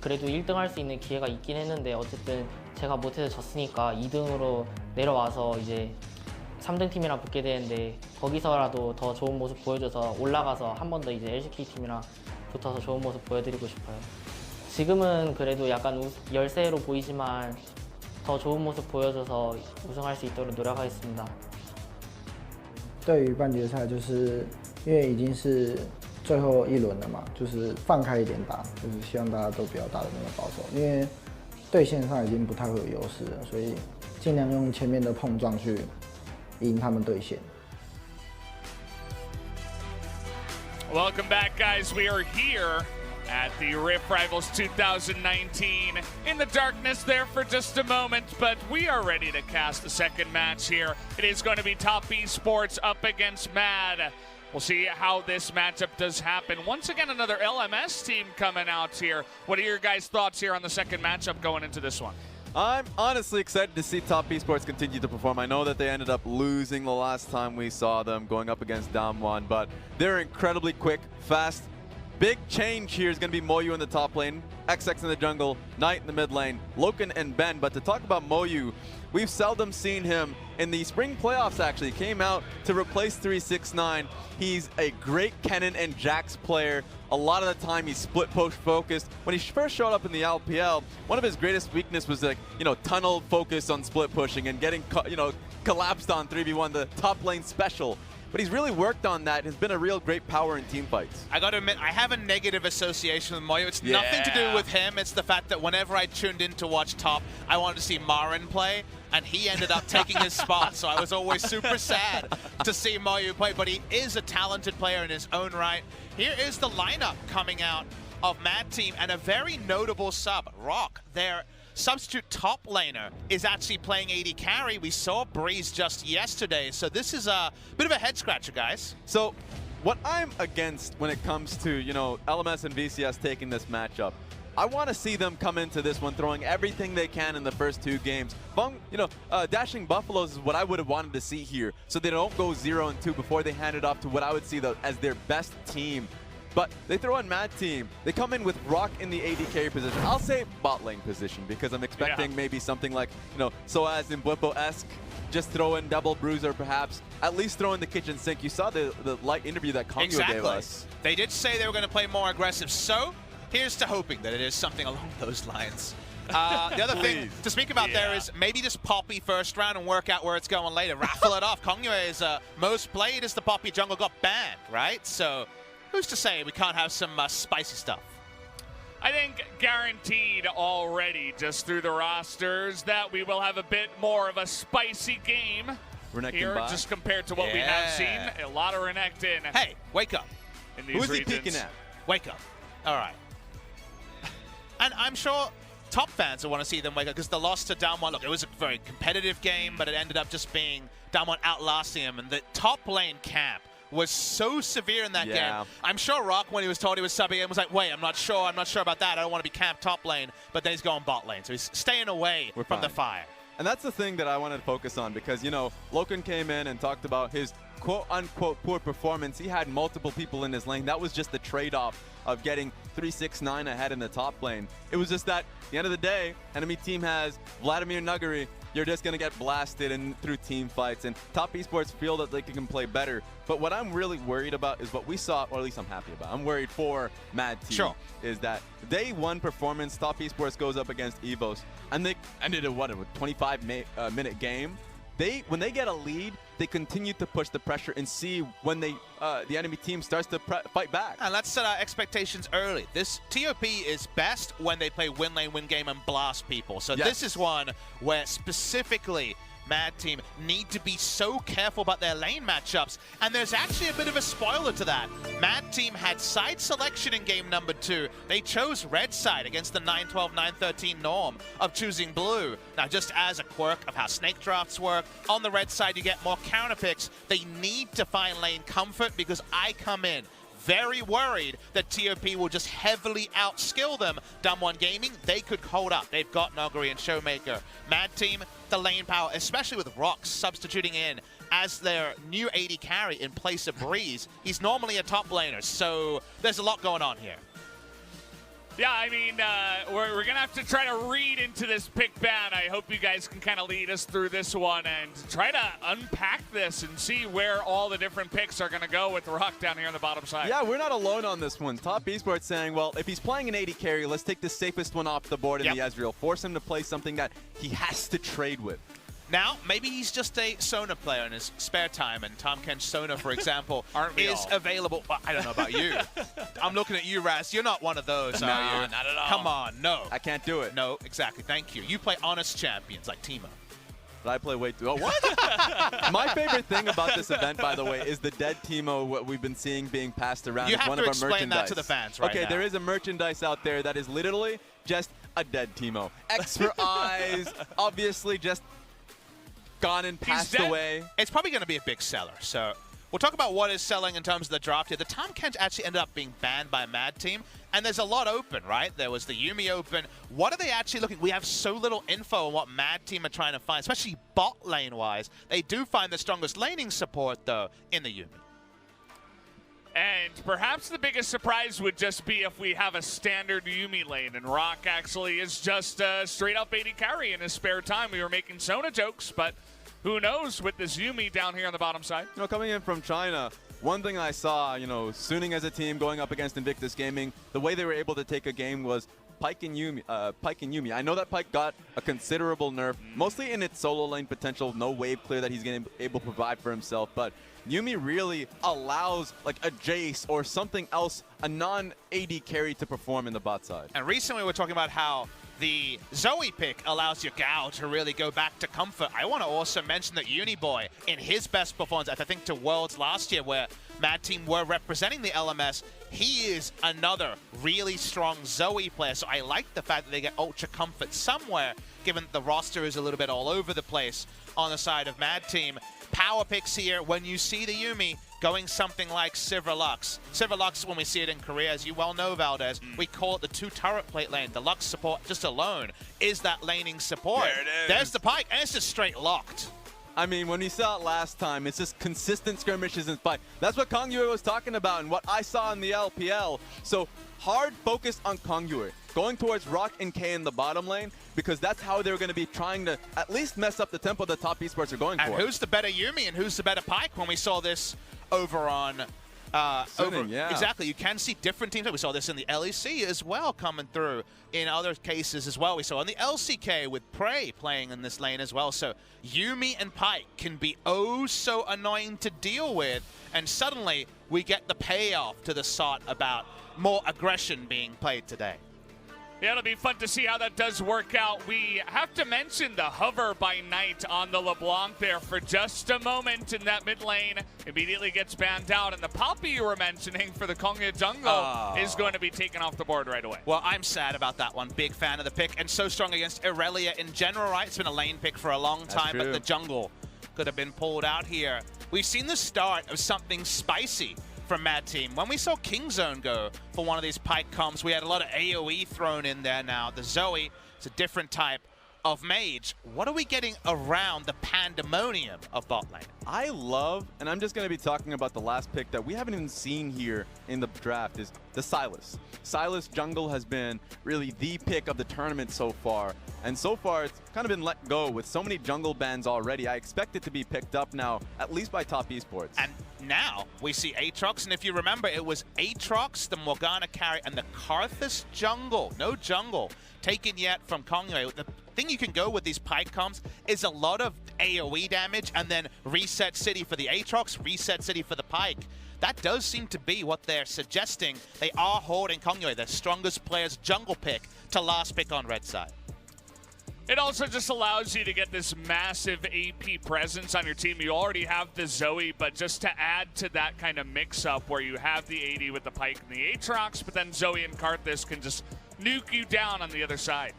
그래도 1등 할 수 있는 기회가 있긴 했는데 어쨌든 제가 못해서 졌으니까 2등으로 내려와서 이제 3등 팀이랑 붙게 되는데 거기서라도 더 좋은 모습 보여줘서 올라가서 한 번 더 이제 LCK 팀이랑 붙어서 좋은 모습 보여드리고 싶어요. 지금은 그래도 약간 열세로 보이지만 더 좋은 모습 보여줘서 우승할 수 있도록 노력하겠습니다. 对于半决赛，就是因为已经是最后一轮了嘛，就是放开一点打，就是希望大家都不要打得那么保守，因为对线上已经不太会有优势了，所以尽量用前面的碰撞去赢他们对线。 Welcome back, guys. We are here at the Rift Rivals 2019. In the darkness there for just a moment, but we are ready to cast the second match here. It is going to be Top Esports up against Mad. We'll see how this matchup does happen. Once again, another LMS team coming out here. What are your guys' thoughts here on the second matchup going into this one? I'm honestly excited to see Top Esports continue to perform. I know that they ended up losing the last time we saw them going up against Damwon, but they're incredibly quick, fast. Big change here is going to be Moyu in the top lane, XX in the jungle, Knight in the mid lane, Loken and Ben. But to talk about Moyu, we've seldom seen him in the spring playoffs. Actually came out to replace 369. He's a great Kennen and Jax player. A lot of the time he's split push focused. When he first showed up in the LPL, one of his greatest weakness was like, tunnel focus on split pushing and getting, collapsed on 3v1, the top lane special. But he's really worked on that. Has been a real great power in team fights. I got to admit, I have a negative association with Moyo. It's nothing to do with him. It's the fact that whenever I tuned in to watch Top, I wanted to see Marin play, and he ended up taking his spot. So I was always super sad to see Moyo play. But he is a talented player in his own right. Here is the lineup coming out of Mad Team, and a very notable sub, Rock. Their substitute top laner is actually playing AD carry. We saw Breeze just yesterday, so this is a bit of a head scratcher, guys. So what I'm against when it comes to, LMS and VCS taking this matchup, I want to see them come into this one throwing everything they can in the first two games. Dashing Buffaloes is what I would have wanted to see here, so they don't go 0-2 before they hand it off to what I would see as their best team. But they throw in Mad Team. They come in with Rock in the AD carry position. I'll say bot lane position because I'm expecting maybe something like, Soaz and Bwipo-esque. Just throw in double bruiser perhaps. At least throw in the kitchen sink. You saw the light interview that Kongyo gave us. They did say they were going to play more aggressive. So here's to hoping that it is something along those lines. The other thing to speak about there is maybe just Poppy first round and work out where it's going later. Raffle it off. Kongyo is most played as the Poppy jungle got banned, right? So who's to say we can't have some spicy stuff? I think guaranteed already, just through the rosters, that we will have a bit more of a spicy game here, just compared to what we have seen. A lot of Renekton. Hey, wake up. In these Who is he regions. peeking at? Wake up. All right. And I'm sure Top fans will want to see them wake up because the loss to Damwon, look, it was a very competitive game, but it ended up just being Damwon outlasting him. And the top lane camp was so severe in that game. I'm sure Rock, when he was told he was subbing in, was like, wait, I'm not sure about that. I don't want to be camped top lane. But then he's going bot lane, so he's staying away from the fire. And that's the thing that I wanted to focus on because, Loken came in and talked about his quote-unquote poor performance. He had multiple people in his lane. That was just the trade-off of getting 369 ahead in the top lane. It was just that, at the end of the day, enemy team has Vladimir Nuguri. You're just going to get blasted through team fights. And Top Esports feel that they can play better. But what I'm really worried about is what we saw, or at least I'm happy about. I'm worried for Mad Team. Sure. Is that day one performance, Top Esports goes up against EVOS. And they ended a 25-minute game. When they get a lead, they continue to push the pressure and see when the enemy team starts to fight back. And let's set our expectations early. This TOP is best when they play win lane, win game, and blast people. So this is one where specifically Mad Team need to be so careful about their lane matchups. And there's actually a bit of a spoiler to that. Mad Team had side selection in game number 2. They chose red side against the 9-12, 9-13 norm of choosing blue. Now, just as a quirk of how snake drafts work, on the red side you get more counter picks. They need to find lane comfort because I come in very worried that TOP will just heavily outskill them. Damwon Gaming, they could hold up. They've got Noguri and Showmaker. Mad Team, the lane power, especially with Rox substituting in as their new AD carry in place of Breeze. He's normally a top laner, so there's a lot going on here. Yeah, I mean, we're going to have to try to read into this pick ban. I hope you guys can kind of lead us through this one and try to unpack this and see where all the different picks are going to go with Rock down here on the bottom side. Yeah, we're not alone on this one. Top Esports saying, well, if he's playing an 80 carry, let's take the safest one off the board in the Ezreal. Force him to play something that he has to trade with. Now, maybe he's just a Sona player in his spare time, and Tahm Kench Sona, for example, is available. Well, I don't know about you. I'm looking at you, Raz. You're not one of those, are you? Not at all. Come on, no. I can't do it. No, exactly. Thank you. You play honest champions like Timo. But I play way too. Oh, what? My favorite thing about this event, by the way, is the dead Timo, what we've been seeing being passed around. You have one to of our explain merchandise. that to the fans right Okay, now. there is a merchandise out there that is literally just a dead Timo. X for eyes, obviously just gone and passed away. It's probably going to be a big seller. So we'll talk about what is selling in terms of the draft here. The Tahm Kench actually ended up being banned by Mad Team, and there's a lot open, right? There was the Yuumi open. What are they actually looking? We have so little info on what Mad Team are trying to find, especially bot lane wise. They do find the strongest laning support though in the Yuumi. And perhaps the biggest surprise would just be if we have a standard Yuumi lane and Rock actually is just a straight up 80 carry in his spare time. We were making Sona jokes, but who knows with this Yuumi down here on the bottom side. You know, coming in from China, one thing I saw, you know, Suning as a team going up against Invictus Gaming, the way they were able to take a game was Pyke and Yuumi. I know that Pyke got a considerable nerf, mostly in its solo lane potential, no wave clear that he's going to be able to provide for himself, but Yuumi really allows like a Jace or something else, a non-AD carry to perform in the bot side. And recently we were talking about how the Zoe pick allows your Gao to really go back to comfort. I want to also mention that Uniboy, in his best performance, I think to Worlds last year, where Mad Team were representing the LMS, he is another really strong Zoe player. So I like the fact that they get Ultra Comfort somewhere, given the roster is a little bit all over the place on the side of Mad Team. Power picks here, when you see the Yuumi going something like Sivir Lux. Sivir Lux, when we see it in Korea, as you well know, Valdez, we call it the 2 turret plate lane. The Lux support just alone is that laning support. There it is. There's the Pyke, and it's just straight locked. I mean, when we saw it last time, it's just consistent skirmishes and fight. That's what Kongyue was talking about and what I saw in the LPL. So hard focus on Kongyue, going towards Rock and K in the bottom lane, because that's how they're going to be trying to at least mess up the tempo that Top Esports are going for. And who's the better Yuumi and who's the better Pyke when we saw this over on... Exactly, you can see different teams. We saw this in the LEC as well coming through in other cases as well. We saw in the LCK with Prey playing in this lane as well. So Yuumi and Pyke can be oh so annoying to deal with, and suddenly we get the payoff to the SOT about more aggression being played today. Yeah, it'll be fun to see how that does work out. We have to mention the hover by night on the LeBlanc there for just a moment in that mid lane. Immediately gets banned out, and the Poppy you were mentioning for the Kongyue jungle is going to be taken off the board right away. Well, I'm sad about that one. Big fan of the pick, and so strong against Irelia in general, right? It's been a lane pick for a long time, but the jungle could have been pulled out here. We've seen the start of something spicy from Mad Team. When we saw Kingzone go for one of these Pyke comps, we had a lot of AoE thrown in there now. The Zoe is a different type of mage. What are we getting around the pandemonium of bot lane? I love, and I'm just going to be talking about the last pick that we haven't even seen here in the draft, is the Sylas. Sylas jungle has been really the pick of the tournament so far, and so far it's kind of been let go with so many jungle bans already. I expect it to be picked up now, at least by Top Esports. And now we see Aatrox, and if you remember, it was Aatrox, the Morgana carry, and the Karthus jungle. No jungle taken yet from Kongyue. The thing you can go with these Pyke comps is a lot of AoE damage and then reset city for the Aatrox, reset city for the Pyke. That does seem to be what they're suggesting. They are holding Kongyue, their strongest player's jungle pick, to last pick on red side. It also just allows you to get this massive AP presence on your team. You already have the Zoe, but just to add to that kind of mix-up where you have the AD with the Pyke and the Aatrox, but then Zoe and Karthus can just nuke you down on the other side.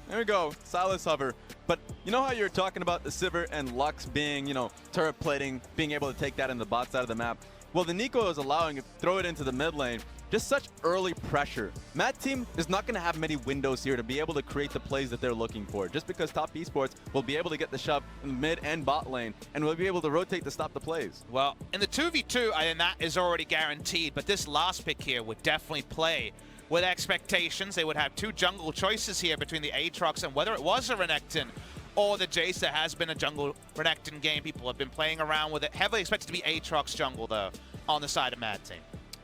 There we go, Sylas hover. But you know how you're talking about the Sivir and Lux being, you know, turret plating, being able to take that in the bot side of the map? Well, the Nico is allowing it to throw it into the mid lane. Just such early pressure. Mad Team is not going to have many windows here to be able to create the plays that they're looking for, just because Top Esports will be able to get the shove in the mid and bot lane, and will be able to rotate to stop the plays. Well, in the 2v2, I think that is already guaranteed, but this last pick here would definitely play with expectations. They would have two jungle choices here between the Aatrox and whether it was a Renekton or the Jace. There has been a jungle Renekton game. People have been playing around with it. Heavily expected to be Aatrox jungle, though, on the side of Mad Team.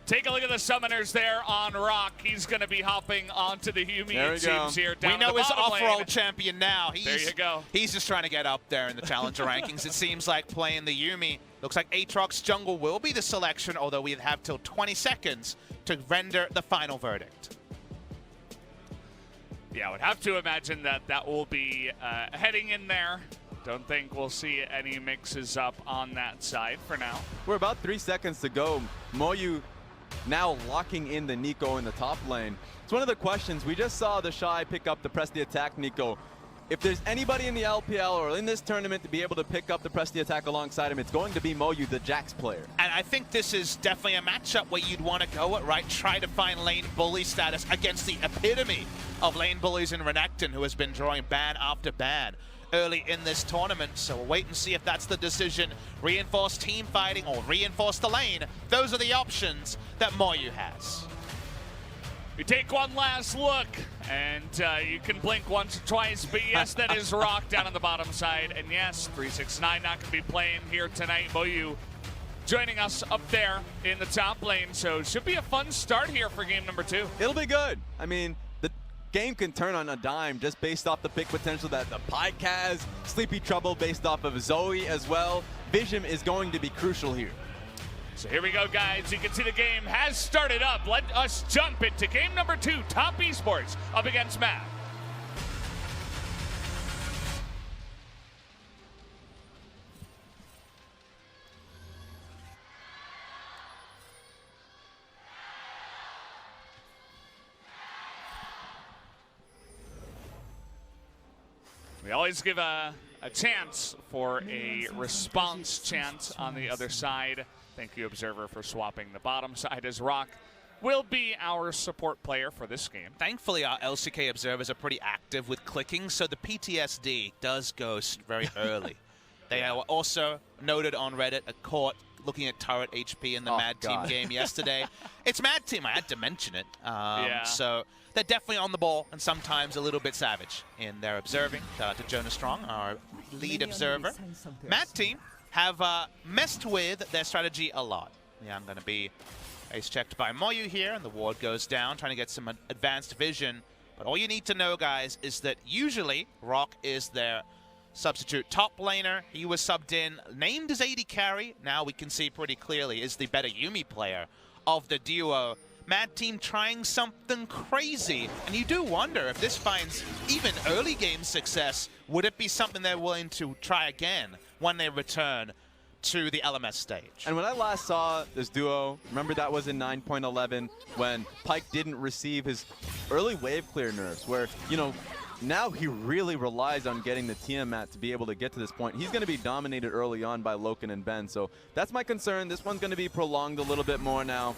Take a look at the summoners there on Rock. He's going to be hopping onto the Yumi, it seems, here down We know the his bottom lane. off-roll champion now. There you go. He's just trying to get up there in the challenger rankings. It seems like playing the Yumi. Looks like Aatrox jungle will be the selection, although we have till 20 seconds to render the final verdict. Yeah, I would have to imagine that that will be heading in there. Don't think we'll see any mixes up on that side for now. We're about 3 seconds to go. Moyu now locking in the Nico in the top lane. It's one of the questions. We just saw the Shy pick up the press the attack Nico. If there's anybody in the LPL or in this tournament to be able to pick up the press the attack alongside him, it's going to be Moyu, the Jax player. And I think this is definitely a matchup where you'd want to go it, right? Try to find lane bully status against the epitome of lane bullies in Renekton, who has been drawing ban after ban early in this tournament. So we'll wait and see if that's the decision. Reinforce team fighting or reinforce the lane. Those are the options that Moyu has. We take one last look, and you can blink once or twice, but yes, that is Rock down on the bottom side. And yes, 369 not going to be playing here tonight. Moyu joining us up there in the top lane, so should be a fun start here for game number 2. It'll be good. I mean, the game can turn on a dime just based off the pick potential that the Pike has. Sleepy Trouble based off of Zoe as well. Vision is going to be crucial here. So here we go, guys. You can see the game has started up. Let us jump into game number 2, Top Esports up against Matt. We always give a chance for a response chant on the other side. Thank you, Observer, for swapping the bottom side as Rock will be our support player for this game. Thankfully, our LCK observers are pretty active with clicking, so the PTSD does go very early. They are also noted on Reddit a court looking at turret HP in the Mad Team game yesterday. It's Mad Team. I had to mention it. So they're definitely on the ball and sometimes a little bit savage in their observing. Shout out to Jonah Strong, our lead observer. Mad Team have messed with their strategy a lot. Yeah, I'm going to be ace checked by Moyu here, and the ward goes down, trying to get some advanced vision. But all you need to know, guys, is that usually Rock is their substitute top laner. He was subbed in, named as AD carry. Now we can see pretty clearly is the better Yumi player of the duo. Mad Team trying something crazy, and you do wonder if this finds even early game success, would it be something they're willing to try again when they return to the LMS stage? And when I last saw this duo, remember that was in 9.11 when Pike didn't receive his early wave clear nerfs, where, you know, now he really relies on getting the Tiamat to be able to get to this point. He's going to be dominated early on by Loken and Ben, so that's my concern. This one's going to be prolonged a little bit more now.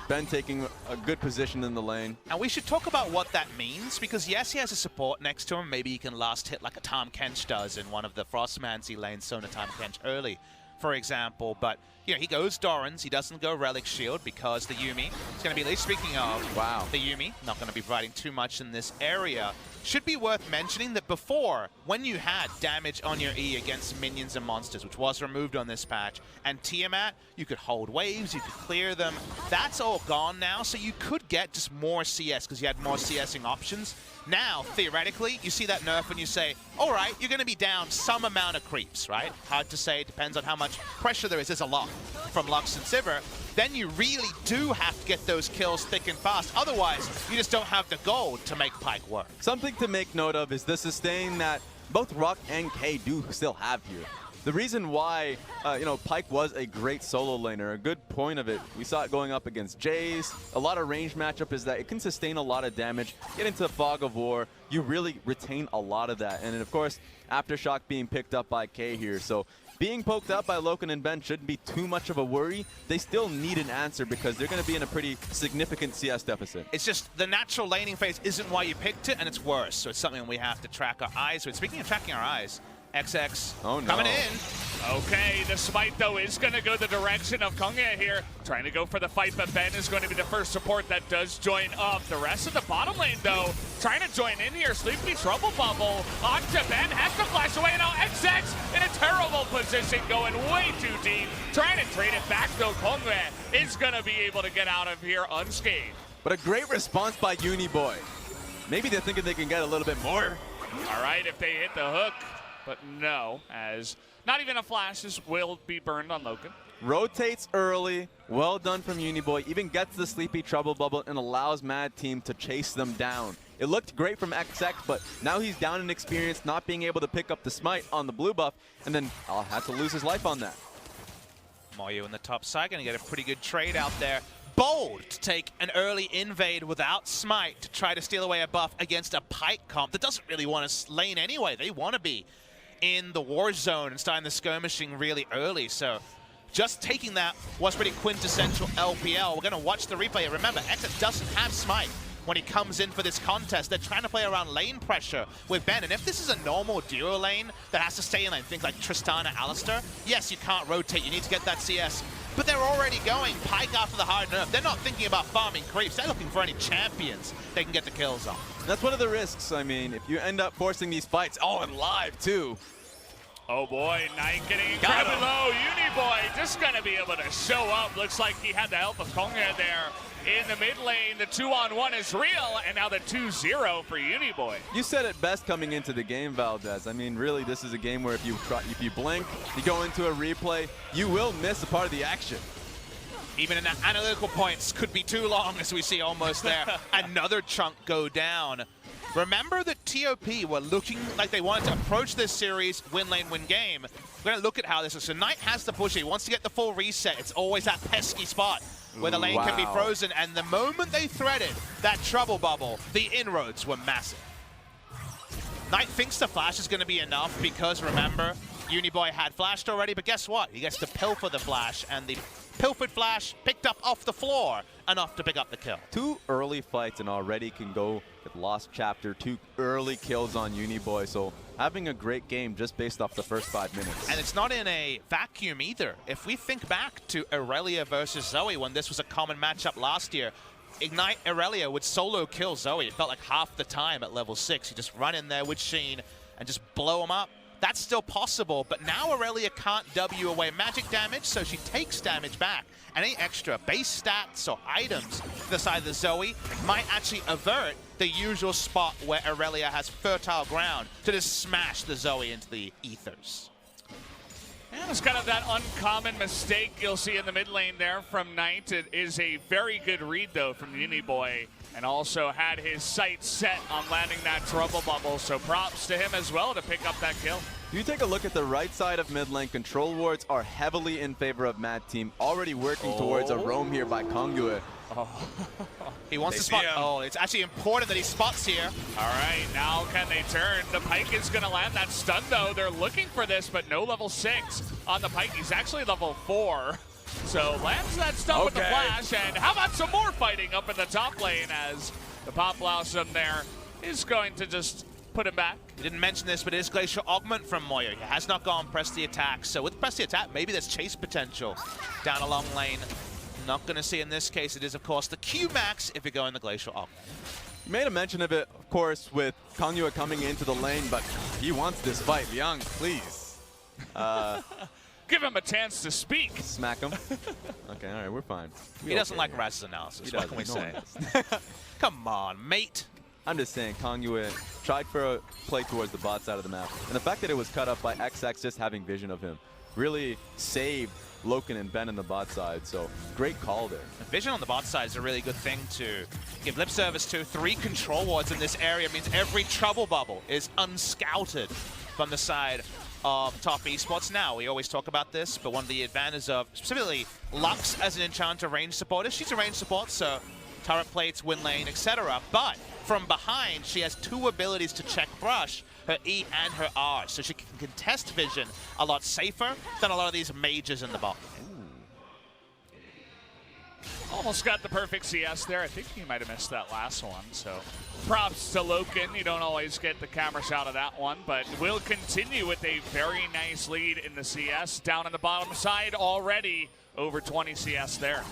Ben taking a good position in the lane. And we should talk about what that means, because yes, he has a support next to him. Maybe he can last hit like a Tahm Kench does in one of the Frostmancy lanes, Sona Tahm Kench early, for example. But, you know, he goes Doran's. He doesn't go Relic Shield because the Yumi is going to be, at least speaking of the Yumi, not going to be providing too much in this area. Should be worth mentioning that before, when you had damage on your E against minions and monsters, which was removed on this patch, and Tiamat, you could hold waves, you could clear them. That's all gone now, so you could get just more CS because you had more CSing options. Now, theoretically, you see that nerf and you say, all right, you're going to be down some amount of creeps, right? Hard to say, depends on how much pressure there is. There's a lot from Lux and Sivir. Then you really do have to get those kills thick and fast. Otherwise, you just don't have the gold to make Pike work. Something to make note of is the sustain that both Rock and K do still have here. The reason why, you know, Pike was a great solo laner, a good point of it, we saw it going up against Jace. A lot of range matchup is that it can sustain a lot of damage. Get into the Fog of War, you really retain a lot of that. And then, of course, Aftershock being picked up by K here. So being poked up by Loken and Ben shouldn't be too much of a worry. They still need an answer because they're going to be in a pretty significant CS deficit. It's just the natural laning phase isn't why you picked it, and it's worse. So it's something we have to track our eyes with. Speaking of tracking our eyes, XX Oh, no. coming in. Okay, the smite though is going to go the direction of Kongya here, trying to go for the fight, but Ben is going to be the first support that does join up. The rest of the bottom lane though, trying to join in here. Sleepy Trouble Bubble onto Ben, has to flash away. Now XX in a terrible position, going way too deep, trying to trade it back though. Kongya is going to be able to get out of here unscathed. But a great response by Uniboy. Maybe they're thinking they can get a little bit more. All right, if they hit the hook, but no, as not even a flash will be burned on Loken. Rotates early, well done from Uniboy, even gets the Sleepy Trouble Bubble and allows Mad Team to chase them down. It looked great from XX, but now he's down in experience, not being able to pick up the smite on the blue buff, and then I'll have to lose his life on that. Moyo in the top side, gonna get a pretty good trade out there. Bold to take an early invade without smite to try to steal away a buff against a Pyke comp that doesn't really want to lane anyway. They want to be in the war zone and starting the skirmishing really early. So just taking that was pretty quintessential LPL. We're going to watch the replay. Remember, XX doesn't have smite when he comes in for this contest. They're trying to play around lane pressure with Ben. And if this is a normal duo lane that has to stay in lane, think like Tristana, Alistair, yes, you can't rotate. You need to get that CS. But they're already going Pyke after the hard nerf. They're not thinking about farming creeps. They're looking for any champions they can get the kills on. That's one of the risks. I mean, if you end up forcing these fights, and live too. Oh boy, Knight getting incredibly low. Uniboy just going to be able to show up. Looks like he had the help of Kongya there in the mid lane. The 2-on-1 is real, and now the 2-0 for Uniboy. You said it best coming into the game, Valdez. I mean, really, this is a game where if you blink, you go into a replay, you will miss a part of the action. Even in the analytical points could be too long, as we see almost there. Another chunk go down. Remember that TOP were looking like they wanted to approach this series win lane, win game. We're going to look at how this is. So Knight has the push. He wants to get the full reset. It's always that pesky spot where the lane can be frozen. And the moment they threaded that trouble bubble, the inroads were massive. Knight thinks the flash is going to be enough because, remember, Uniboy had flashed already. But guess what? He gets to pilfer the flash, and the pilfered flash picked up off the floor, enough to pick up the kill. 2 early fights and already can go with lost chapter. 2 early kills on Uniboy, so having a great game just based off the first 5 minutes. And it's not in a vacuum either. If we think back to Irelia versus Zoe when this was a common matchup last year, Ignite Irelia would solo kill Zoe. It felt like half the time at level 6. You just run in there with Sheen and just blow him up. That's still possible, but now Irelia can't W away magic damage, so she takes damage back. And any extra base stats or items to the side of the Zoe might actually avert the usual spot where Irelia has fertile ground to just smash the Zoe into the ethers. And it's kind of that uncommon mistake you'll see in the mid lane there from Knight. It is a very good read, though, from Uniboy, and also had his sights set on landing that trouble bubble, so props to him as well to pick up that kill. If you take a look at the right side of mid lane, control wards are heavily in favor of Mad Team, already working towards a roam here by Kongya. He wants to spot. It's actually important that he spots here. All right, now can they turn? The Pyke is going to land that stun, though. They're looking for this, but no level 6 on the Pyke. He's actually level 4. So lands that stun with the flash, and how about some more fighting up in the top lane as the Pop Blossom there is going to just put him back. You didn't mention this, but it is Glacial Augment from Moyo. He has not gone press the attack, so with press the attack, maybe there's chase potential down a long lane. Not going to see in this case. It is, of course, the Q max if you go in the Glacial Augment. You made a mention of it, of course, with Kongya coming into the lane, but he wants this fight. Liang, please. Give him a chance to speak. Smack him. Okay, all right, we're fine. He doesn't like Raz's analysis. What can we say? Come on, mate. I'm just saying, Kongya tried for a play towards the bot side of the map. And the fact that it was cut up by XX just having vision of him really saved Loken and Ben in the bot side. So great call there. Vision on the bot side is a really good thing to give lip service to. 3 control wards in this area means every trouble bubble is unscouted from the side of Top Esports. Now, we always talk about this, but one of the advantages of specifically Lux as an enchanter range supporter, she's a range support, so turret plates, win lane, etc. But from behind, she has 2 abilities to check brush, her E and her R, so she can contest vision a lot safer than a lot of these mages in the bot. Almost got the perfect CS there. I think he might have missed that last one. So props to Loken. You don't always get the camera shot of that one, but will continue with a very nice lead in the CS. Down on the bottom side already, over 20 CS there.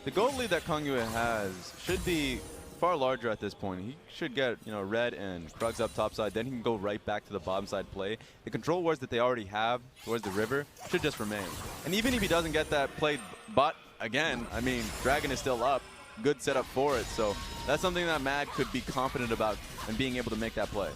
The gold lead that Kongyue has should be far larger at this point. He should get, Red and Krugs up top side, then he can go right back to the bottom side play. The control wars that they already have towards the river should just remain. And even if he doesn't get that play bot again, I mean, Dragon is still up. Good setup for it. So that's something that Mad could be confident about and being able to make that play.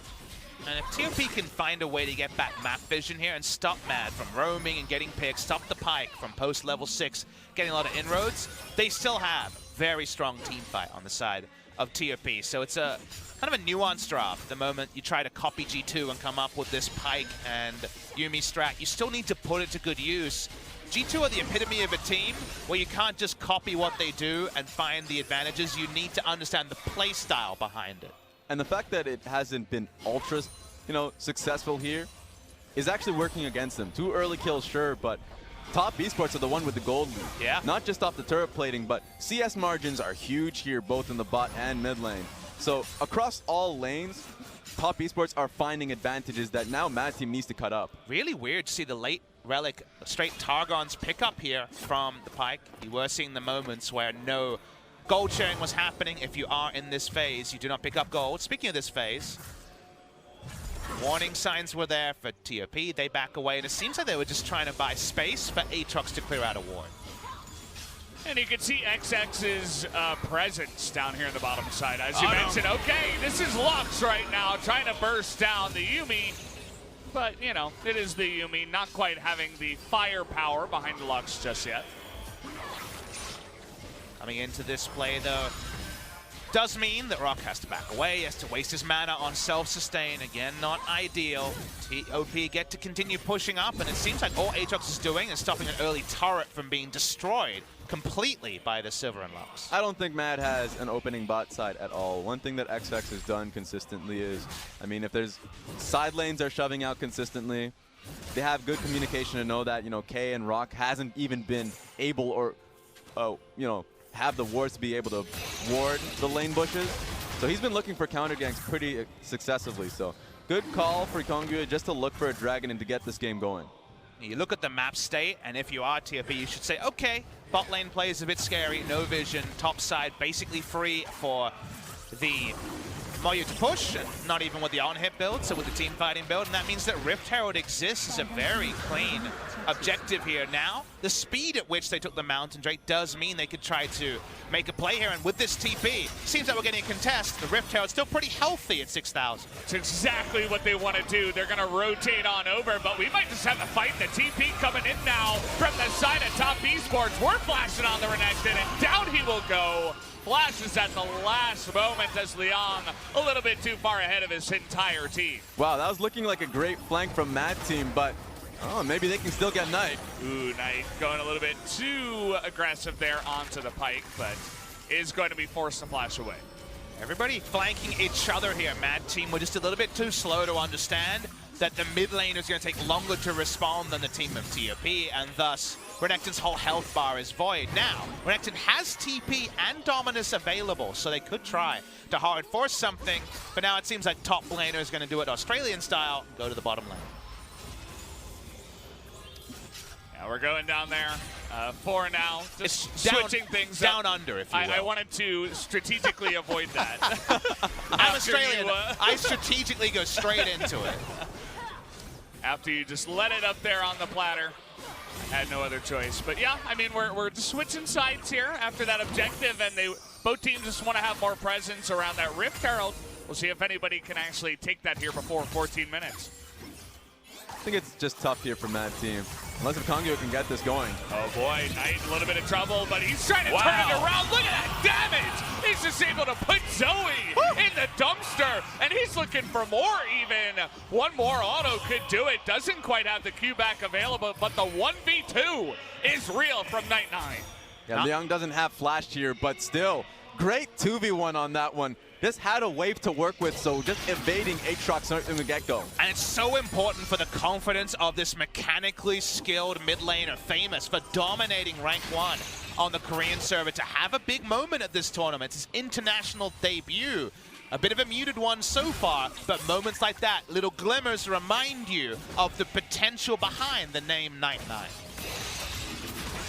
And if TOP can find a way to get back map vision here and stop Mad from roaming and getting picks, stop the Pyke from post level 6 getting a lot of inroads, they still have very strong team fight on the side of TOP. So it's a kind of a nuanced draft. The moment you try to copy G2 and come up with this Pyke and Yuumi strat, you still need to put it to good use. G2 are the epitome of a team where you can't just copy what they do and find the advantages. You need to understand the play style behind it. And the fact that it hasn't been ultra, successful here is actually working against them. 2 early kills, sure, but Top Esports are the one with the gold lead. Yeah. Not just off the turret plating, but CS margins are huge here, both in the bot and mid lane. So across all lanes, Top Esports are finding advantages that now Mad Team needs to cut up. Really weird to see the late Relic straight Targon's pickup here from the Pyke. You were seeing the moments where no gold sharing was happening. If you are in this phase, you do not pick up gold. Speaking of this phase, warning signs were there for TOP. They back away, and it seems like they were just trying to buy space for Aatrox to clear out a ward. And you can see XX's presence down here in the bottom side. As you mentioned, okay, this is Lux right now trying to burst down the Yuumi. But, it is the Yuumi, not quite having the firepower behind the Lux just yet. Coming into this play, though, does mean that Rock has to back away, has to waste his mana on self-sustain. Again, not ideal. TOP get to continue pushing up, and it seems like all Aatrox is doing is stopping an early turret from being destroyed completely by the Silver and Lux. I don't think Mad has an opening bot side at all. One thing that XX has done consistently is, if there's side lanes are shoving out consistently, they have good communication to know that, K and Rock hasn't even been able or, have the wards to be able to ward the lane bushes. So he's been looking for counter ganks pretty successively. So good call for Kongyue just to look for a dragon and to get this game going. You look at the map state, and if you are TOP, you should say, okay, bot lane play is a bit scary, no vision, top side basically free for the Moyu to push, and not even with the on-hit build, so with the team fighting build, and that means that Rift Herald exists as a very clean objective here. Now, the speed at which they took the Mountain Drake does mean they could try to make a play here, and with this TP, seems like we're getting a contest. The Rift Herald's still pretty healthy at 6,000. It's exactly what they want to do. They're going to rotate on over, but we might just have to fight the TP coming in now from the side of Top Esports. We're flashing on the Renekton, and down he will go. Flashes at the last moment as Leon a little bit too far ahead of his entire team. Wow, that was looking like a great flank from Mad Team, but maybe they can still get Knight. Ooh, Knight going a little bit too aggressive there onto the Pyke, but is going to be forced to flash away. Everybody flanking each other here. Mad Team were just a little bit too slow to understand that the mid lane is going to take longer to respond than the team of TOP, and thus Renekton's whole health bar is void. Now, Renekton has TP and Dominus available, so they could try to hard force something, but now it seems like top laner is going to do it Australian style, go to the bottom lane. Yeah, we're going down there for now, just It's down, switching things down up. under, if you will. I wanted to strategically avoid that. I'm Australian. I strategically go straight into it. After you just let it up there on the platter. Had no other choice. But yeah, we're just switching sides here after that objective, and both teams just want to have more presence around that Rift Herald. We'll see if anybody can actually take that here before 14 minutes. I think it's just tough here for Mad Team. Unless if Kongyue can get this going. Oh boy, Knight in a little bit of trouble, but he's trying to turn it around. Look at that damage! He's just able to put Zoe in the dumpster, and he's looking for more even. One more auto could do it. Doesn't quite have the Q back available, but the 1v2 is real from Knight9. Yeah, Leon doesn't have flash here, but still, great 2v1 on that one. Just had a wave to work with, so just evading Aatrox from the get-go. And it's so important for the confidence of this mechanically skilled mid laner, famous for dominating rank 1. on the Korean server to have a big moment at this tournament, his international debut. A bit of a muted one so far, but moments like that, little glimmers remind you of the potential behind the name Night9.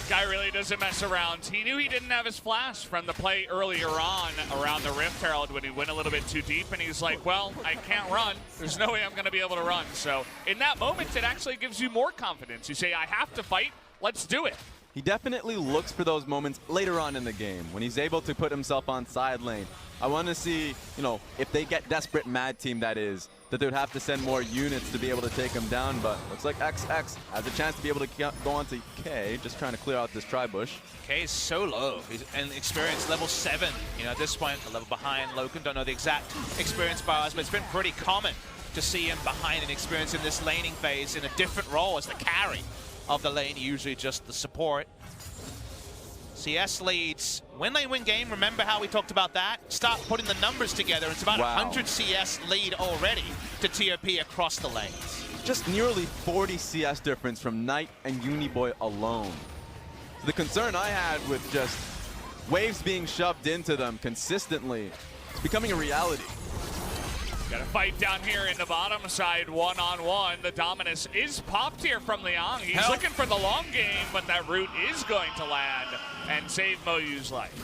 Guy really doesn't mess around. He knew he didn't have his flash from the play earlier on around the Rift Herald when he went a little bit too deep, and he's like, well, I can't run. There's no way I'm going to be able to run. So in that moment, it actually gives you more confidence. You say, I have to fight. Let's do it. He definitely looks for those moments later on in the game when he's able to put himself on side lane. I want to see, you know, if they get desperate, Mad Team that is, that they would have to send more units to be able to take him down, but looks like XX has a chance to be able to go on to K, just trying to clear out this tri-bush. K is so low. He's an experience level 7. You know, at this point, a level behind Loken. Don't know the exact experience bars, but it's been pretty common to see him behind an experience in this laning phase in a different role as the carry of the lane, usually just the support. CS leads. Win lane win game, remember how we talked about that? Start putting the numbers together. It's about 100 CS lead already to TOP across the lanes. Just nearly 40 CS difference from Knight and Uniboy alone. So the concern I had with just waves being shoved into them consistently, it's becoming a reality. Got a fight down here in the bottom side, one-on-one. The Dominus is popped here from Liang. He's looking for the long game, but that root is going to land and save Moyu's life.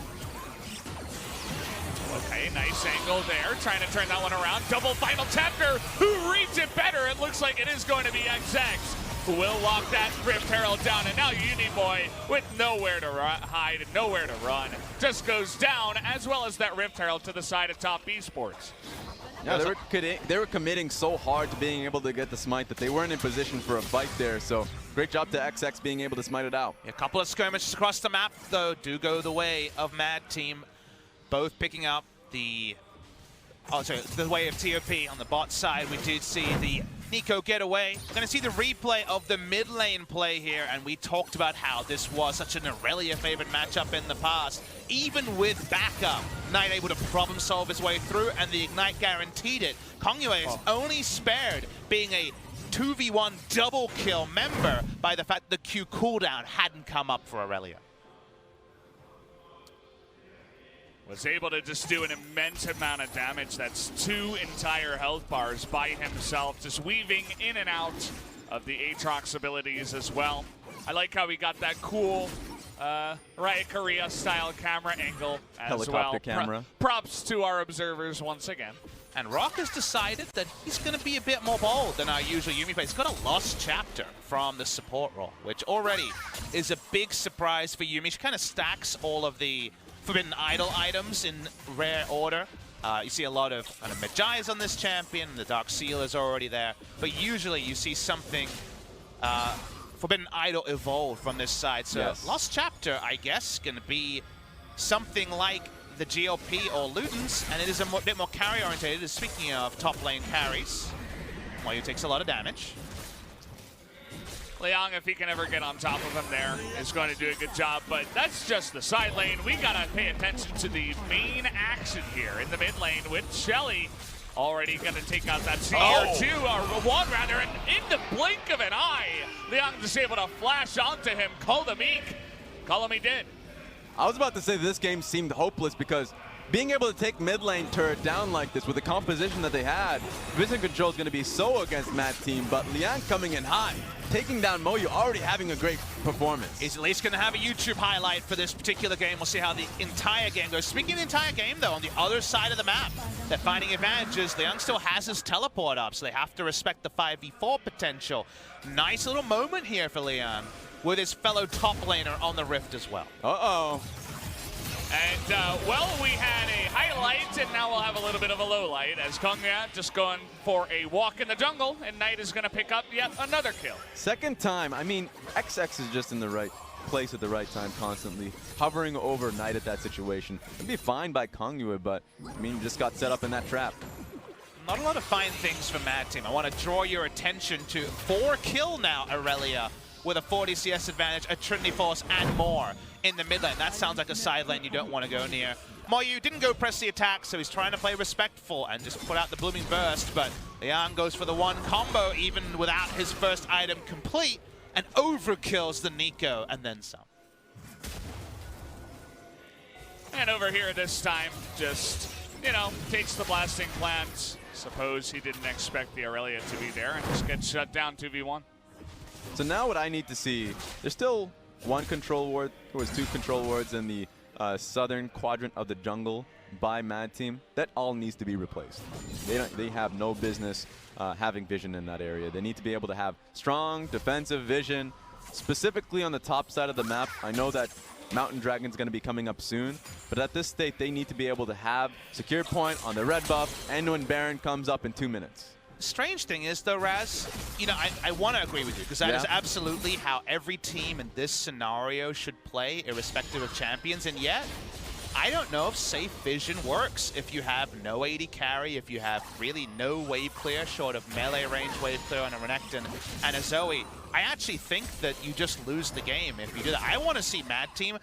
Okay, nice angle there, trying to turn that one around. Double final chapter. Who reads it better? It looks like it is going to be XX, who will lock that Rift Herald down. And now Uniboy, with nowhere to hide and nowhere to run, just goes down, as well as that Rift Herald to the side of Top Esports. Yeah, they were committing so hard to being able to get the smite that they weren't in position for a fight there. So great job to XX being able to smite it out. A couple of skirmishes across the map, though, do go the way of Mad Team. Both picking up the way of TOP on the bot side. We did see the Nico get away. We're going to see the replay of the mid lane play here, and we talked about how this was such an Aurelia favored matchup in the past. Even with backup, Knight able to problem solve his way through, and the Ignite guaranteed it. Kongyue is only spared being a 2v1 double kill member by the fact the Q cooldown hadn't come up for Aurelia. Was able to just do an immense amount of damage. That's 2 entire health bars by himself, just weaving in and out of the Aatrox abilities as well. I like how we got that cool Riot Korea style camera angle as Helicopter well. camera. Props to our observers once again. And Rock has decided that he's going to be a bit more bold than our usual Yuumi plays. He's got a lost chapter from the support role, which already is a big surprise for Yuumi. She kind of stacks all of the Forbidden Idol items in rare order. You see a lot of kind of Magi's on this champion. The Dark Seal is already there. But usually you see something Forbidden Idol evolve from this side. So yes. Lost Chapter, I guess, going to be something like the GLP or Luton's, and it is a bit more carry-orientated. Speaking of top lane carries, Moyu takes a lot of damage. Liang, if he can ever get on top of him there, is going to do a good job, but that's just the side lane. We gotta pay attention to the main action here in the mid lane with Shelly already gonna take out that CR2, or one rather, and in the blink of an eye, Liang just able to flash onto him. Call him he did. I was about to say this game seemed hopeless because being able to take mid lane turret down like this with the composition that they had, vision control is going to be so against Mad Team, but Liang coming in high, taking down Moyu, already having a great performance. He's at least going to have a YouTube highlight for this particular game. We'll see how the entire game goes. Speaking of the entire game, though, on the other side of the map, they're finding advantages. Liang still has his teleport up, so they have to respect the 5v4 potential. Nice little moment here for Liang with his fellow top laner on the Rift as well. Uh-oh. And, well, we had a highlight, and now we'll have a little bit of a low light as Kongyue just going for a walk in the jungle, and Knight is going to pick up yet another kill. Second time. I mean, XX is just in the right place at the right time constantly, hovering over Knight at that situation. It'd be fine by Kongyue, but, I mean, just got set up in that trap. Not a lot of fine things for Mad Team. I want to draw your attention to 4 kill now, Aurelia, with a 40 CS advantage, a Trinity Force, and more in the mid lane. That sounds like a side lane you don't want to go near. Moyu didn't go press the attack, so he's trying to play respectful and just put out the Blooming Burst, but Liang goes for the one combo even without his first item complete and overkills the Nico and then some. And over here this time, just, you know, takes the blasting plant. Suppose he didn't expect the Aurelia to be there and just gets shut down 2v1. So now what I need to see, there's still one control ward, there was 2 control wards in the southern quadrant of the jungle by Mad Team. That all needs to be replaced. They have no business having vision in that area. They need to be able to have strong defensive vision, specifically on the top side of the map. I know that Mountain Dragon's going to be coming up soon, but at this state, they need to be able to have secure point on the red buff, and when Baron comes up in 2 minutes. Strange thing is, though, Raz, you know, I want to agree with you, because that is absolutely how every team in this scenario should play, irrespective of champions, and yet, I don't know if safe vision works if you have no AD carry, if you have really no wave clear short of melee range wave clear on a Renekton and a Zoe. I actually think that you just lose the game if you do that. I want to see Mad Team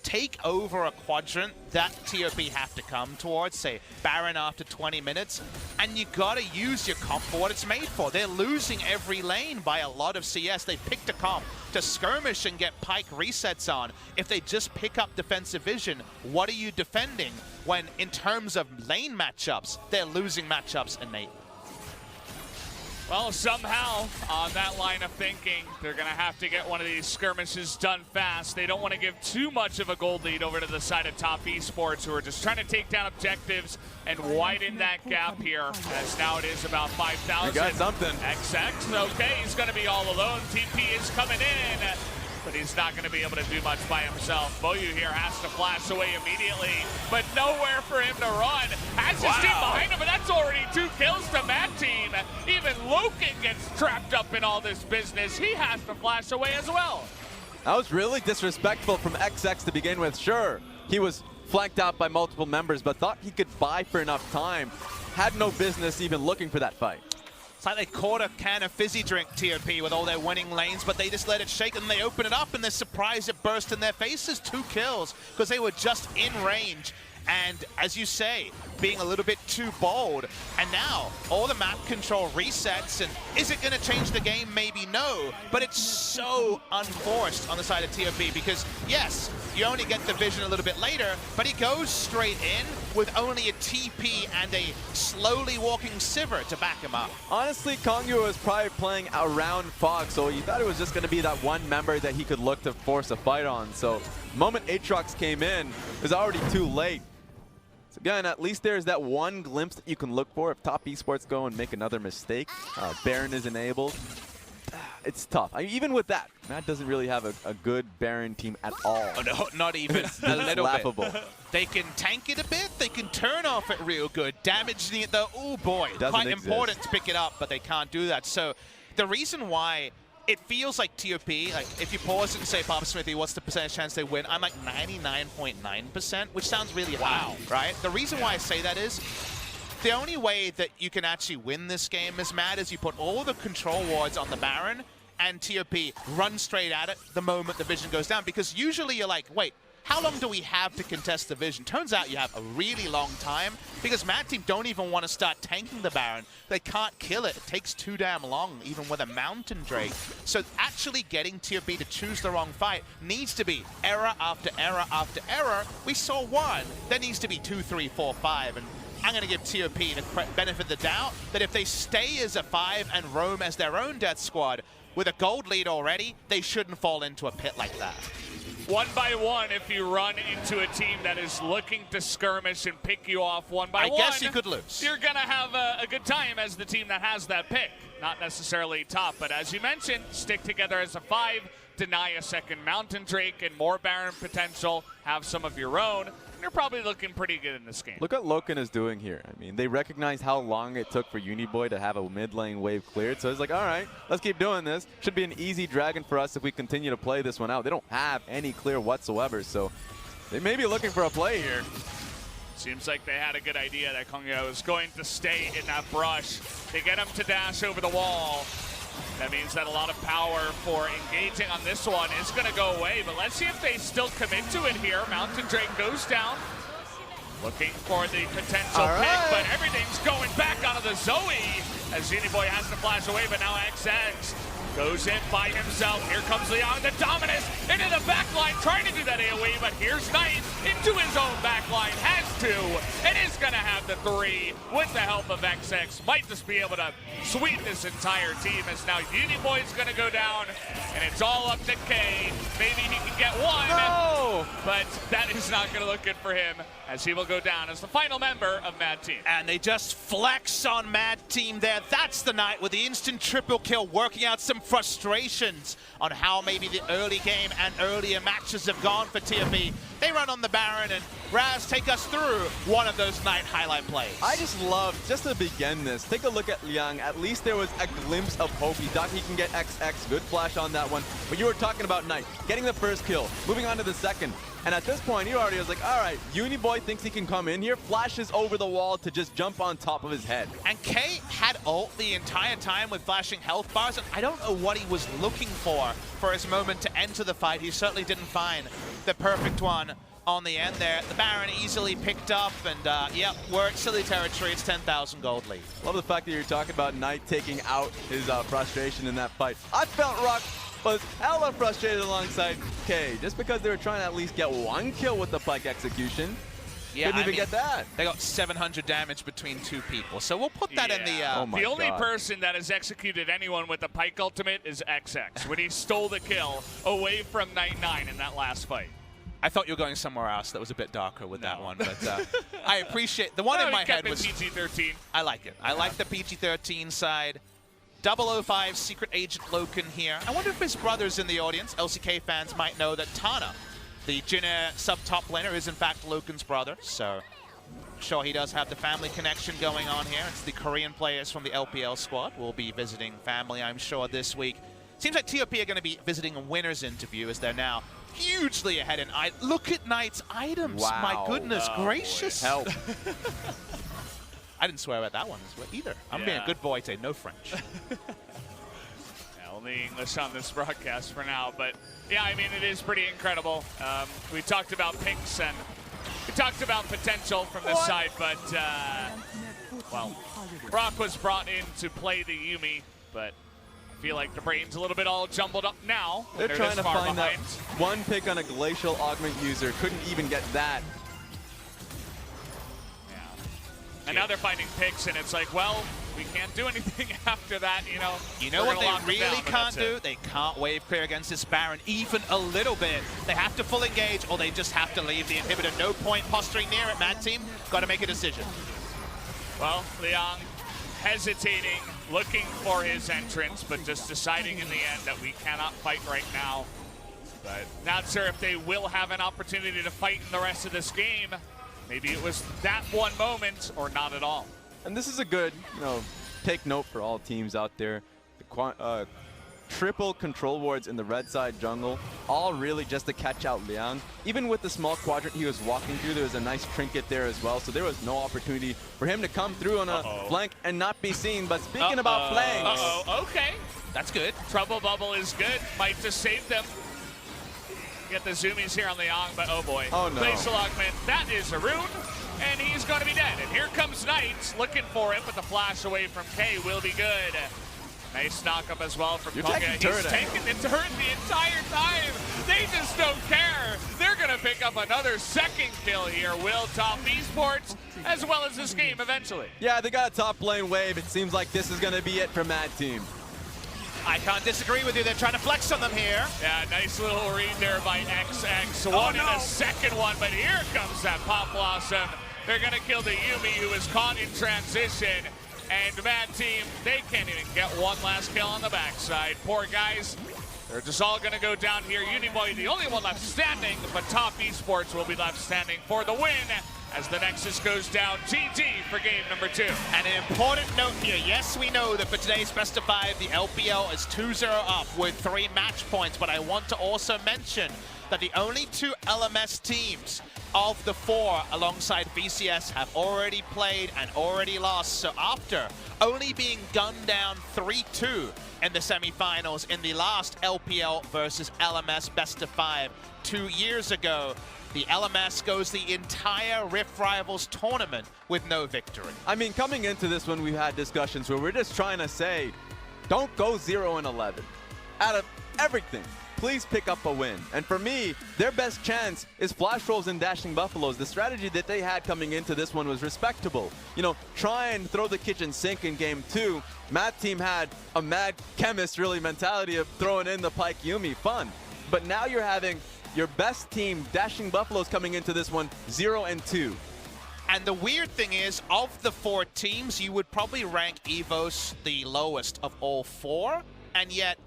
take over a quadrant that TOP have to come towards, say Baron after 20 minutes, and you gotta use your comp for what it's made for. They're losing every lane by a lot of CS. They picked a comp to skirmish and get Pike resets on. If they just pick up defensive vision, what are you defending when in terms of lane matchups, they're losing matchups innately? Well, somehow, on that line of thinking, they're going to have to get one of these skirmishes done fast. They don't want to give too much of a gold lead over to the side of Top Esports, who are just trying to take down objectives and widen that gap here, as now it is about 5,000. You got something. XX, okay, he's going to be all alone. TP is coming in, but he's not going to be able to do much by himself. Boyu here has to flash away immediately, but nowhere for him to run. Has his team behind him, but that's already 2 kills to Mad Team. Even Loken gets trapped up in all this business. He has to flash away as well. That was really disrespectful from XX to begin with. Sure, he was flanked out by multiple members, but thought he could buy for enough time. Had no business even looking for that fight. It's like they caught a can of fizzy drink, TOP, with all their winning lanes, but they just let it shake and they open it up and they're surprised it burst in their faces. 2 kills because they were just in range. And as you say, being a little bit too bold. And now all the map control resets. And is it going to change the game? Maybe no. But it's so unforced on the side of TOP because, yes, you only get the vision a little bit later, but he goes straight in with only a TP and a slowly walking Sivir to back him up. Honestly, Kongyu was probably playing around Fox, so he thought it was just going to be that one member that he could look to force a fight on. So the moment Aatrox came in, it was already too late. So again, at least there's that one glimpse that you can look for if Top Esports go and make another mistake. Baron is enabled. It's tough. Even with that, Matt doesn't really have a good Baron team at all. Oh, no, not even a little laughable. bit. They can tank it a bit. They can turn off it real good. Damaging it though, oh boy, quite important to pick it up, but they can't do that. So the reason why it feels like TOP, like if you pause it and say, Papa Smithy, what's the percentage chance they win? I'm like 99.9%, which sounds really high, right? The reason why I say that is, the only way that you can actually win this game is, Matt, is you put all the control wards on the Baron and TOP run straight at it the moment the vision goes down. Because usually you're like, wait, how long do we have to contest the vision? Turns out you have a really long time because Mad Team don't even want to start tanking the Baron. They can't kill it. It takes too damn long, even with a Mountain Drake. So actually getting TOP to choose the wrong fight needs to be error after error after error. We saw 1. There needs to be 2, 3, 4, 5. And I'm going to give TOP the benefit of the doubt that if they stay as a 5 and roam as their own death squad with a gold lead already, they shouldn't fall into a pit like that. 1 by 1, if you run into a team that is looking to skirmish and pick you off 1 by 1, I guess you could lose. You're going to have a good time as the team that has that pick. Not necessarily top, but as you mentioned, stick together as a 5, deny a second Mountain Drake and more Baron potential, have some of your own, and you're probably looking pretty good in this game. Look what Loken is doing here. I mean, they recognize how long it took for Uniboy to have a mid lane wave cleared, so it's like, all right, let's keep doing this. Should be an easy dragon for us if we continue to play this one out. They don't have any clear whatsoever, so they may be looking for a play here. Seems like they had a good idea that Kongyo is going to stay in that brush. They get him to dash over the wall. That means that a lot of power for engaging on this one is going to go away, but let's see if they still commit to it here. Mountain Drake goes down, looking for the potential pick, but everything's going back onto the Zoe as Uniboy has to flash away, but now XX goes in by himself. Here comes Leon, the Dominus into the backline, trying to do that AoE, but here's Knight into his own backline, has to, and is gonna have the 3 with the help of XX. Might just be able to sweep this entire team, as now Uniboy's gonna go down, and it's all up to K. Maybe he can get one, but that is not gonna look good for him, as he will go down as the final member of Mad Team. And they just flex on Mad Team there. That's the night with the instant triple kill, working out some frustrations on how maybe the early game and earlier matches have gone for TFB. They run on the Baron, and Raz, take us through one of those night highlight plays. I just love, just to begin this, take a look at Liang. At least there was a glimpse of hope. He thought he can get XX, good flash on that one. But you were talking about Knight, getting the first kill, moving on to the second. And at this point, he already was like, all right, Uniboy thinks he can come in here, flashes over the wall to just jump on top of his head. And K had ult the entire time with flashing health bars, and I don't know what he was looking for his moment to enter the fight. He certainly didn't find the perfect one on the end there. The Baron easily picked up, and yep, we're at silly territory. It's 10,000 gold lead. Love the fact that you're talking about Knight taking out his frustration in that fight. I felt Rock was hella frustrated alongside K, just because they were trying to at least get one kill with the Pike execution. Yeah, Couldn't even get that. They got 700 damage between 2 people, so we'll put that in the... the only person that has executed anyone with the Pike ultimate is XX, when he stole the kill away from 9-9 in that last fight. I thought you were going somewhere else that was a bit darker with that one, but I appreciate... The one in my head was... PG-13. I like it. I like the PG-13 side. 005 Secret Agent Loken here. I wonder if his brother's in the audience. LCK fans might know that Tana, the Jinna sub-top laner, is in fact Loken's brother, so I'm sure he does have the family connection going on here. It's the Korean players from the LPL squad. We'll be visiting family, I'm sure, this week. Seems like TOP are going to be visiting a winner's interview, as they're now hugely ahead in look at Knight's items. Wow. My goodness gracious. Help. I didn't swear at that one either. I'm being a good boy today, no French. Only English on this broadcast for now, but yeah, I mean, it is pretty incredible. We talked about picks and we talked about potential from this side, but well, Brock was brought in to play the Yuumi, but I feel like the brain's a little bit all jumbled up now. They're trying to find that one pick on a Glacial Augment user, couldn't even get that. And now they're finding picks, and it's like, well, we can't do anything after that, you know. You know what they really can't do? They can't wave clear against this Baron even a little bit. They have to full engage, or they just have to leave the inhibitor. No point posturing near it, Mad Team. Got to make a decision. Well, Liang hesitating, looking for his entrance, but just deciding in the end that we cannot fight right now. But not sure if they will have an opportunity to fight in the rest of this game. Maybe it was that one moment or not at all. And this is a good, take note for all teams out there. The triple control wards in the red side jungle, all really just to catch out Liang. Even with the small quadrant he was walking through, there was a nice trinket there as well, so there was no opportunity for him to come through on a flank and not be seen. But speaking about flanks... Okay. That's good. Trouble bubble is good. Might just save them. Get the zoomies here on Liang, but oh boy. Oh no. Glacial Augment, that is a rune, and he's going to be dead. And here comes Knight, looking for it, but the flash away from K will be good. Nice knock-up as well from Konga. He's taking the turret the entire time. They just don't care. They're going to pick up another second kill here. Will Top Esports, as well as this game eventually. Yeah, they got a top lane wave. It seems like this is going to be it for Mad Team. I can't disagree with you. They're trying to flex on them here. Yeah, nice little read there by XX. One and a second one, but here comes that Pop Blossom. They're going to kill the Yuumi, who was caught in transition. And Mad Team, they can't even get one last kill on the backside. Poor guys. They're just all going to go down here. Uniboy, the only one left standing, but Top Esports will be left standing for the win as the Nexus goes down. GG for game number 2. And an important note here. Yes, we know that for today's Best of 5, the LPL is 2-0 up with 3 match points, but I want to also mention that the only 2 LMS teams of the 4 alongside VCS have already played and already lost. So after only being gunned down 3-2 in the semifinals in the last LPL versus LMS best of 5 2 years ago, the LMS goes the entire Rift Rivals tournament with no victory. I mean, coming into this one, we've had discussions where we're just trying to say, don't go 0-11. Out of everything, please pick up a win. And for me, their best chance is Flash Rolls and Dashing Buffaloes. The strategy that they had coming into this one was respectable. You know, try and throw the kitchen sink in game 2. Mad Team had a mad chemist really mentality of throwing in the Pyke Yuumi, fun. But now you're having your best team, Dashing Buffaloes, coming into this one 0-2. And the weird thing is, of the 4 teams, you would probably rank EVOS the lowest of all 4, and yet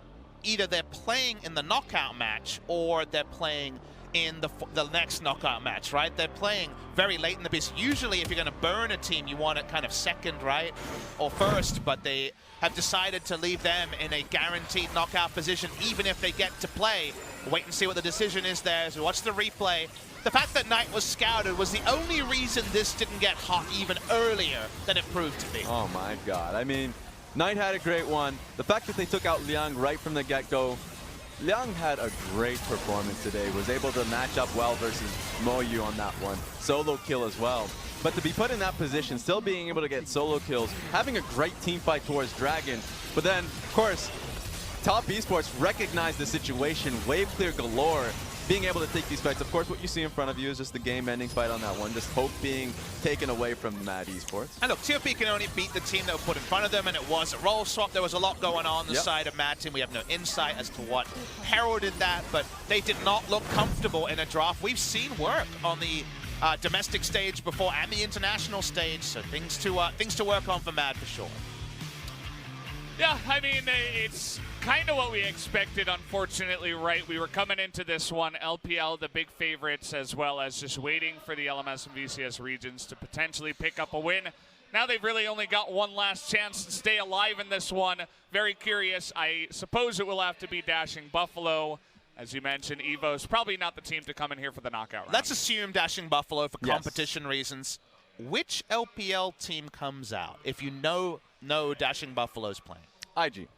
either they're playing in the knockout match or they're playing in the next knockout match, right? They're playing very late in the piece. Usually if you're going to burn a team, you want it kind of second, right? Or first, but they have decided to leave them in a guaranteed knockout position, even if they get to play. Wait and see what the decision is there. So watch the replay. The fact that Knight was scouted was the only reason this didn't get hot even earlier than it proved to be. Oh my God. I mean, Knight had a great one. The fact that they took out Liang right from the get-go. Liang had a great performance today. Was able to match up well versus Moyu on that one. Solo kill as well. But to be put in that position, still being able to get solo kills, having a great team fight towards Dragon. But then, of course, Top Esports recognized the situation, wave clear galore, being able to take these fights. Of course, what you see in front of you is just the game-ending fight on that one, just hope being taken away from Mad Esports. And look, TOP can only beat the team that were put in front of them, and it was a role swap. There was a lot going on the side of Mad Team. We have no insight as to what heralded that, but they did not look comfortable in a draft. We've seen work on the domestic stage before and the international stage, so things to work on for Mad for sure. Yeah, I mean, it's kind of what we expected, unfortunately, right? We were coming into this one, LPL, the big favorites, as well as just waiting for the LMS and VCS regions to potentially pick up a win. Now they've really only got one last chance to stay alive in this one. Very curious. I suppose it will have to be Dashing Buffalo. As you mentioned, EVO's probably not the team to come in here for the knockout round. Let's assume Dashing Buffalo for competition reasons. Which LPL team comes out if you know Dashing Buffalo's playing? IG.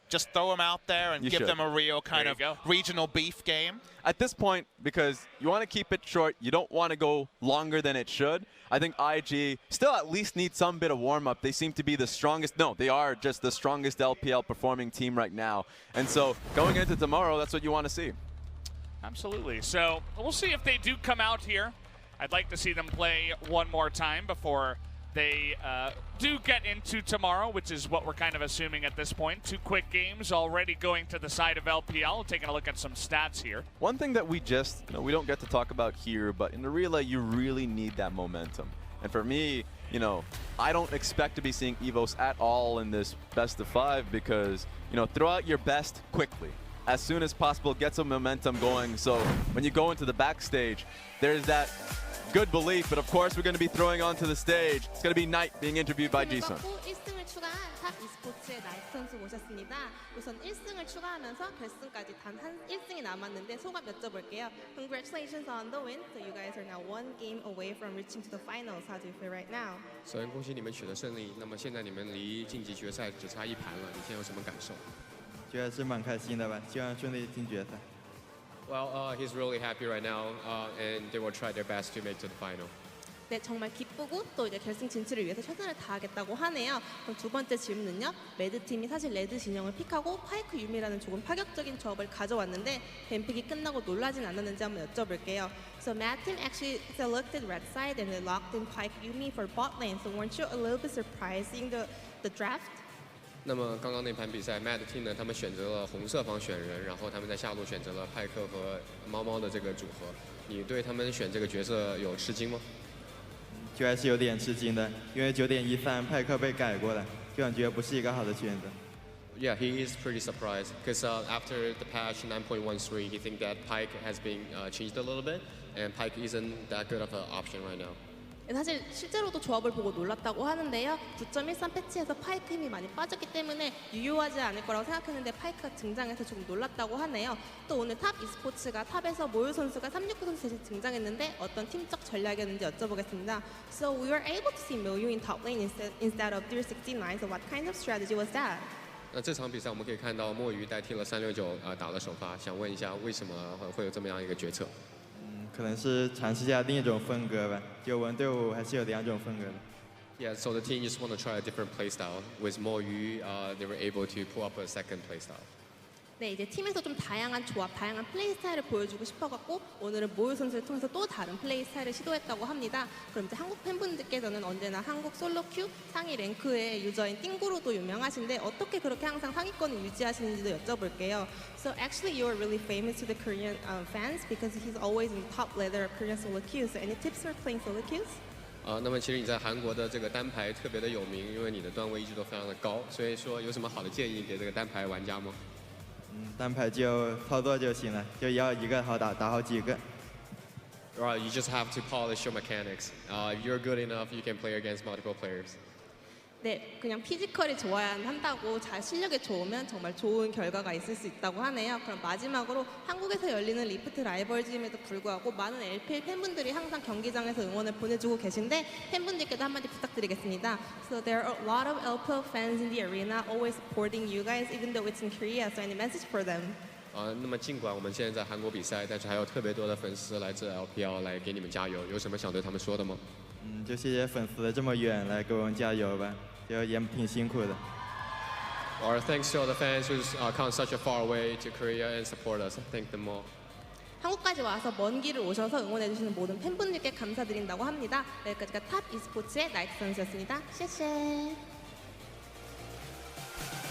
Just throw them out there and give them a real kind of regional beef game? At this point, because you want to keep it short, you don't want to go longer than it should, I think IG still at least needs some bit of warm-up. They seem to be the strongest. No, they are just the strongest LPL performing team right now. And so going into tomorrow, that's what you want to see. Absolutely. So we'll see if they do come out here. I'd like to see them play one more time before they do get into tomorrow, which is what we're kind of assuming at this point. 2 quick games already going to the side of LPL. Taking a look at some stats here. One thing that we just, we don't get to talk about here, but in the relay, you really need that momentum. And for me, I don't expect to be seeing EVOS at all in this best of 5 because, throw out your best quickly. As soon as possible, get some momentum going. So when you go into the backstage, there's that good belief, but of course we're going to be throwing onto the stage. It's going to be Knight being interviewed by Ji-sun. 1승을 추가한 탑 e스포츠의 나이트 선수 모셨습니다. 우선 1승을 추가하면서 결승까지 단 1승이 남았는데 소감 여쭤볼게요. Congratulations on the win. So you guys are now 1 game away from reaching to the finals. How do you feel right now? 首先恭喜你们取得胜利，那么现在你们离晋级决赛只差1盘了，你现在有什么感受？觉得是蛮开心的吧，希望顺利进决赛。 Well, he's really happy right now, and they will try their best to make to the final. 네, 정말 기쁘고 또 이제 결승 진출을 위해서 최선을 다하겠다고 하네요. 그럼 두 번째 질문은요. 레드 팀이 사실 레드 진영을 픽하고 파이크 유미라는 조금 파격적인 조합을 가져왔는데 뱀픽이 끝나고 놀라진 않았는지 한번 여쭤볼게요. So Mad Team actually selected red side and they locked in Pyke Yuumi for bot lane. So weren't you a little bit surprised seeing the draft? 那么刚刚那盘比赛 ，Mad Team 呢，他们选择了红色方选人，然后他们在下路选择了派克和猫猫的这个组合。你对他们选这个角色有吃惊吗？就还是有点吃惊的，因为9.13派克被改过了，就感觉不是一个好的选择。Yeah, he is pretty surprised because after the patch 9.13, he think that Pyke has been changed a little bit, and Pyke isn't that good of an option right now. 사실 실제로도 조합을 보고 놀랐다고 하는데요. 9.13 패치에서 파이크 힘이 많이 빠졌기 때문에 유효하지 않을 거라고 생각했는데 파이크가 등장해서 조금 놀랐다고 하네요. 또 오늘 탑 e스포츠가 탑에서 모유 선수가 369 선수 대신 등장했는데 어떤 팀적 전략이었는지 여쭤보겠습니다. So we were able to see Moyu in top lane instead of 369. So what kind of strategy was that? 那这场比赛我们可以看到墨鱼代替了369打了首发，想问一下为什么会有这么样一个决策？可能是尝试一下另一种风格吧。就我们队伍还是有2种风格的。Yeah, so the team just want to try a different playstyle. With 모유, they were able to pull up a second playstyle. 네, 이제 팀에서 좀 다양한 조합, 다양한 플레이 스타일을 보여주고 싶어갖고 오늘은 모유 선수를 통해서 또 다른 플레이 스타일을 시도했다고 합니다. 그럼 이제 한국 팬분들께서는 언제나 한국 솔로 큐 상위 랭크의 유저인 띵구로도 유명하신데 어떻게 그렇게 항상 상위권을 유지하시는지도 여쭤볼게요. So actually you are really famous to the Korean fans because he's always in top ladder of Korean solo queues. So any tips for playing solo queues? 那么其实你在韩国的这个单排特别的有名，因为你的段位一直都非常的高，所以说有什么好的建议给这个单排玩家吗？单排就操作就行了，就要一个好打，打好几个。Right, you just have to polish your mechanics. If you're good enough, you can play against multiple players. 네, 그냥 피지컬이 좋아야 한다고 잘 실력이 좋으면 정말 좋은 결과가 있을 수 있다고 하네요. 그럼 마지막으로 한국에서 열리는 리프트 라이벌즈임에도 불구하고 많은 LPL 팬분들이 항상 경기장에서 응원을 보내주고 계신데 팬분들께도 한마디 부탁드리겠습니다. So there are a lot of LPL fans in the arena always supporting you guys even though it's in Korea. So any message for them? 那么尽管我们现在在韩国比赛，但是还有特别多的粉丝来自 LPL 来给你们加油，有什么想对他们说的吗？就谢谢粉丝这么远来给我们加油吧，就也挺辛苦的。Or thanks to all the fans who's come such a far way to Korea and support us. Thank them all. 한국까지 와서 먼 길을 오셔서 응원해주시는 모든 팬분들께 감사드린다고 합니다. 여기까지가 탑 e스포츠의 나이트 선수였습니다. 谢谢.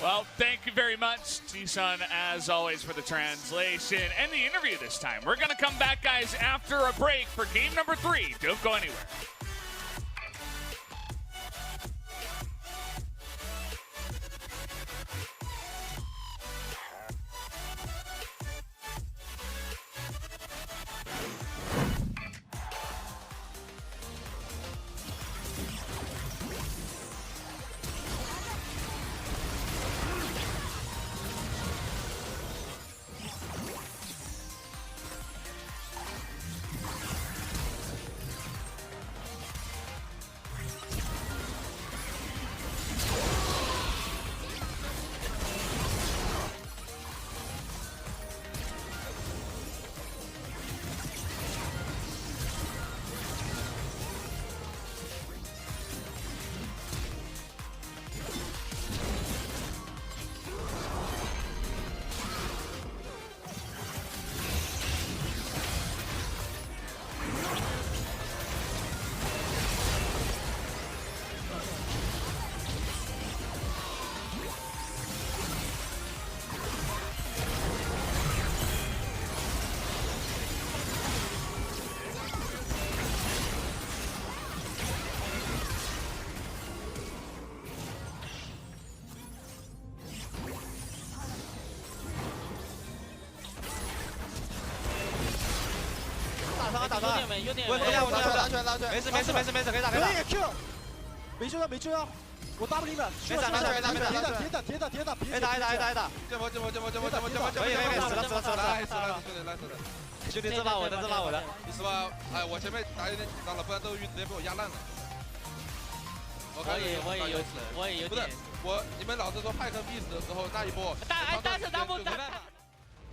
Well, thank you very much, Jisun, as always, for the translation and the interview this time. We're going to come back, guys, after a break for game number 3. Don't go anywhere.有点，我拉出来，没事，可以打，可以打。Q， 没救到，我 W 你们，别打，别打，挨打，这波，可以，死了，兄弟这把我的，你是吧？哎，我前面打有点紧张了，不然斗鱼直接被我压烂了。我也有点，不是你们老是说派克必死的时候那一波，但是当波